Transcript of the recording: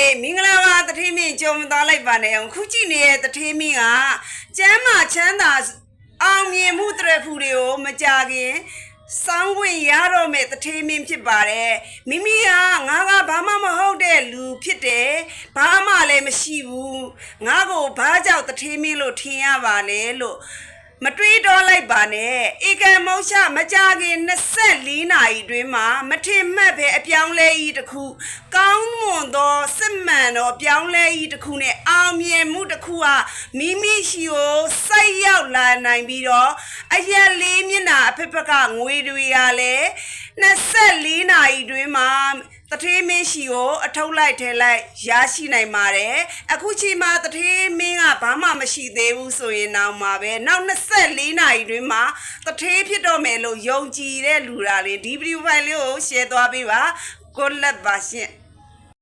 ရေမင်္ဂလာပါတထေးမင်းကြုံသွားလိုက်ပါနဲ့အောင်ခုကြည့်နေတဲ့တထေးမင်းကကျမ်းမာချမ်းသာအောင်မြင်မှုတရဖူတွေကိုမကြခင်စောင်းခွင့်ရတော့မဲ့တထေးမင်းဖြစ်ပါတယ်မိမိကငါကဘာမှမဟုတ်တဲ့လူဖြစ်တယ်ဘာမှလည်းမရှိဘူးငါကိုဘာကြောင့်တထေးမင်းလို့ထင်ရပါလဲလို့မတွေးတော့လိုက်ပါနဲ့ဧကံမောရှမကြခင်24နာရီတွင်မှာမထင်မှတ်ပဲအပြောင်းလဲကြီးတစ်ခုကောင်းမွန်သောစစ်မှန်သောပြောင်းလဲကြီးတစ်ခုနဲ့အောင်မြင်မှုတစ်ခုဟာမိမိရှိကိုစိုက်ရောက်လာနိုင်ပြီးတော့အရက်လေးမျက်နှာအဖက်ဖက်ကငွေတွေကလည်း24နာရီတွင်မှာတထေးမင်းရှိကိုအထုတ်လိုက်ထဲလိုက်ရရှိနိုင်ပါတယ်အခုချိန်မှာတထေးမင်းကဘာမှမရှိသေးဘူးဆိုရင်တော့မှာပဲနောက်24နာရီတွင်မှာတထေးဖြစ်တော့မယ်လို့ယုံကြည်တဲ့လူတွေဒီဗီဒီယိုဖိုင်လေးကို share သွားပေးပါ good luck ပါရှင်